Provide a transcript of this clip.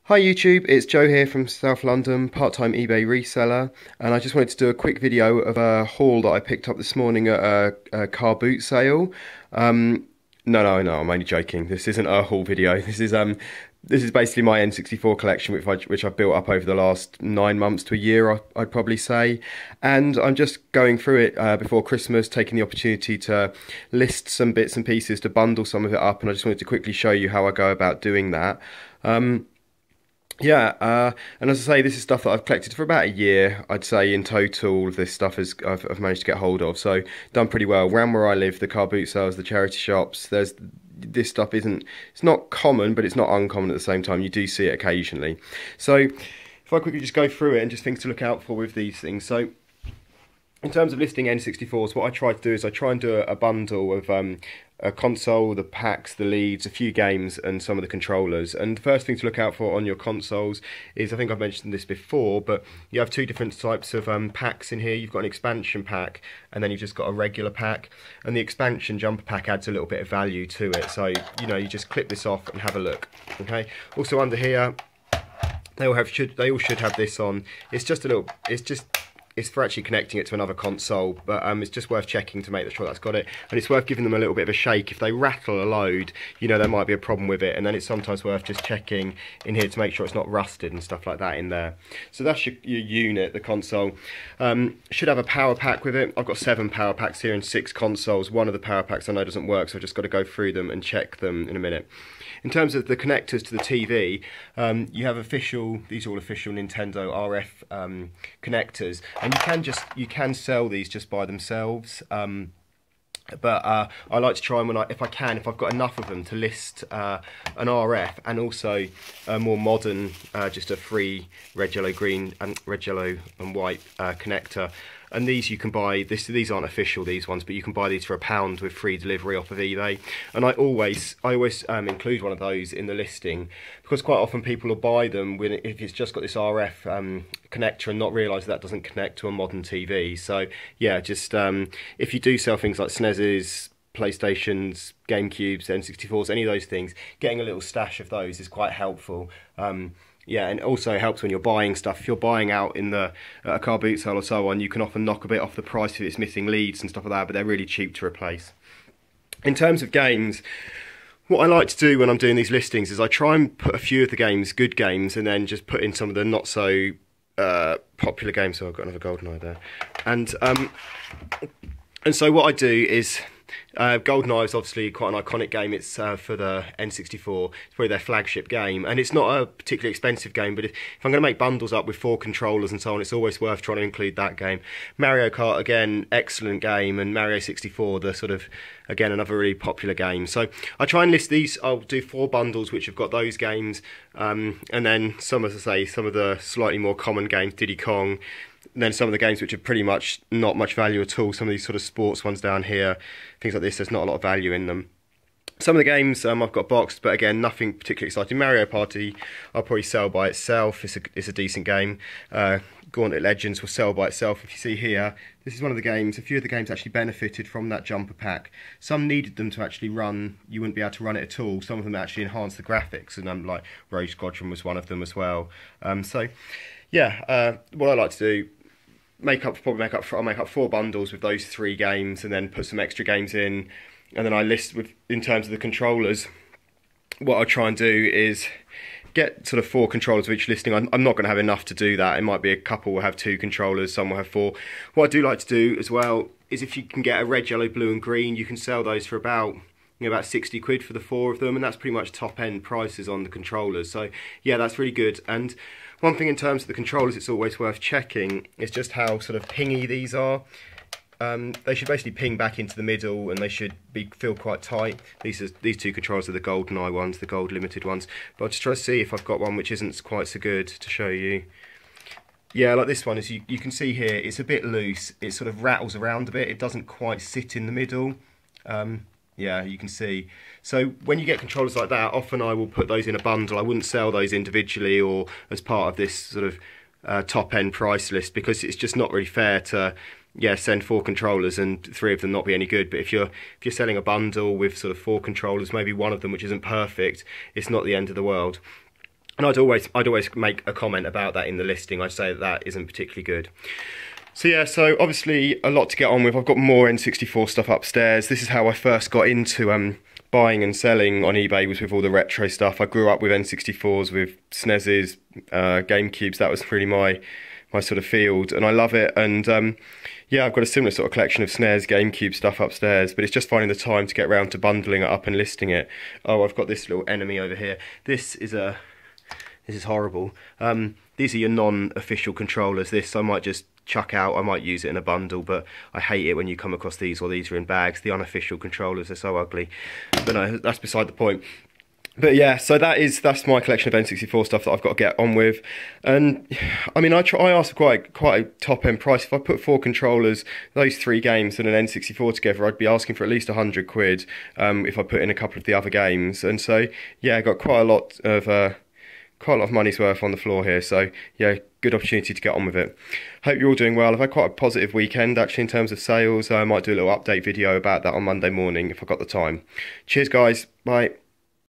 Hi YouTube, it's Joe here from South London, part-time eBay reseller, and I just wanted to do a quick video of a haul that I picked up this morning at a car boot sale. No, I'm only joking. This isn't a haul video. This is basically my N64 collection, which I've built up over the last 9 months to a year, I'd probably say. And I'm just going through it before Christmas, taking the opportunity to list some bits and pieces to bundle some of it up, and I just wanted to quickly show you how I go about doing that. And as I say, this is stuff that I've collected for about a year. I'd say in total, this stuff I've managed to get hold of, so done pretty well. Around where I live, the car boot sales, the charity shops, this stuff it's not common, but it's not uncommon at the same time. You do see it occasionally. So if I quickly just go through it and just things to look out for with these things. So in terms of listing N64s, what I try to do is I try and do a bundle of a console, the packs, the leads, a few games, and some of the controllers. And the first thing to look out for on your consoles is, I think I've mentioned this before, but you have two different types of packs in here. You've got an expansion pack, and then you've just got a regular pack. And the expansion jumper pack adds a little bit of value to it. So, you just clip this off and have a look. Okay. Also under here, they all should have this on. It's for actually connecting it to another console, but it's just worth checking to make sure that's got it. And it's worth giving them a little bit of a shake. If they rattle a load, there might be a problem with it. And then it's sometimes worth just checking in here to make sure it's not rusted and stuff like that in there. So that's your unit, the console. Should have a power pack with it. I've got 7 power packs here and 6 consoles. One of the power packs I know doesn't work, so I've just got to go through them and check them in a minute. In terms of the connectors to the TV, you have these are all official Nintendo RF connectors, and you can sell these just by themselves. But I like to try them if I've got enough of them to list an RF and also a more modern, just a free red, yellow, green, and red, yellow, and white connector. And these you can buy. These aren't official, these ones, but you can buy these for £1 with free delivery off of eBay. And I always include one of those in the listing, because quite often people will buy them if it's just got this RF connector and not realise that doesn't connect to a modern TV. So yeah, just if you do sell things like SNESes, PlayStations, GameCubes, N64s, any of those things, getting a little stash of those is quite helpful. Yeah, and it also helps when you're buying stuff. If you're buying out in a car boot sale or so on, you can often knock a bit off the price if it's missing leads and stuff like that, but they're really cheap to replace. In terms of games, what I like to do when I'm doing these listings is I try and put a few of the games, good games, and then just put in some of the not so popular games. So I've got another GoldenEye there. And so what I do is, GoldenEye is obviously quite an iconic game. It's for the N64. It's probably their flagship game, and it's not a particularly expensive game, but if I'm going to make bundles up with 4 controllers and so on, it's always worth trying to include that game. Mario Kart, again, excellent game, and Mario 64, the sort of, again, another really popular game. So I try and list these. I'll do 4 bundles which have got those games, and then some of the slightly more common games, Diddy Kong, and then some of the games which are pretty much not much value at all. Some of these sort of sports ones down here, things like this, there's not a lot of value in them. Some of the games I've got boxed, but again, nothing particularly exciting. Mario Party, I'll probably sell by itself. It's a decent game. Gauntlet Legends will sell by itself. If you see here, this is one of the games. A few of the games actually benefited from that jumper pack. Some needed them to actually run. You wouldn't be able to run it at all. Some of them actually enhanced the graphics, and like Rogue Squadron was one of them as well. So yeah, what I like to do, I'll make up 4 bundles with those 3 games, and then put some extra games in, and then I list in terms of the controllers. What I'll try and do is get sort of 4 controllers of each listing. I'm not going to have enough to do that. It might be a couple will have 2 controllers, some will have 4. What I do like to do as well is, if you can get a red, yellow, blue, and green, you can sell those for about 60 quid for the 4 of them, and that's pretty much top end prices on the controllers. So yeah, that's really good. And one thing in terms of the controllers it's always worth checking is just how sort of pingy these are. They should basically ping back into the middle, and they should feel quite tight. These 2 controllers are the GoldenEye ones, the gold limited ones. But I'll just try to see if I've got one which isn't quite so good to show you. Yeah, like this one, as you can see here, it's a bit loose. It sort of rattles around a bit. It doesn't quite sit in the middle. Yeah, you can see. So when you get controllers like that, often I will put those in a bundle. I wouldn't sell those individually or as part of this sort of top end price list, because it's just not really fair to send 4 controllers and 3 of them not be any good. But if you're selling a bundle with sort of 4 controllers, maybe one of them which isn't perfect, it's not the end of the world. And I'd always make a comment about that in the listing. I'd say that that isn't particularly good. So yeah, so obviously a lot to get on with. I've got more N64 stuff upstairs. This is how I first got into buying and selling on eBay, was with all the retro stuff. I grew up with N64s, with SNESes, GameCubes. That was really my sort of field, and I love it. And yeah, I've got a similar sort of collection of SNES, GameCube stuff upstairs, but it's just finding the time to get around to bundling it up and listing it. Oh, I've got this little enemy over here. This is horrible. These are your non-official controllers. This I might just chuck out. I might use it in a bundle, but I hate it when you come across these, or these are in bags. The unofficial controllers are so ugly. But no, that's beside the point. But yeah, so that's my collection of N64 stuff that I've got to get on with. And I mean, I asked for quite a top end price. If I put 4 controllers, those 3 games, and an N64 together, I'd be asking for at least £100 if I put in a couple of the other games. And so yeah, I got quite a lot of money's worth on the floor here. So yeah, good opportunity to get on with it. Hope you're all doing well. I've had quite a positive weekend actually in terms of sales. I might do a little update video about that on Monday morning if I've got the time. Cheers guys, bye.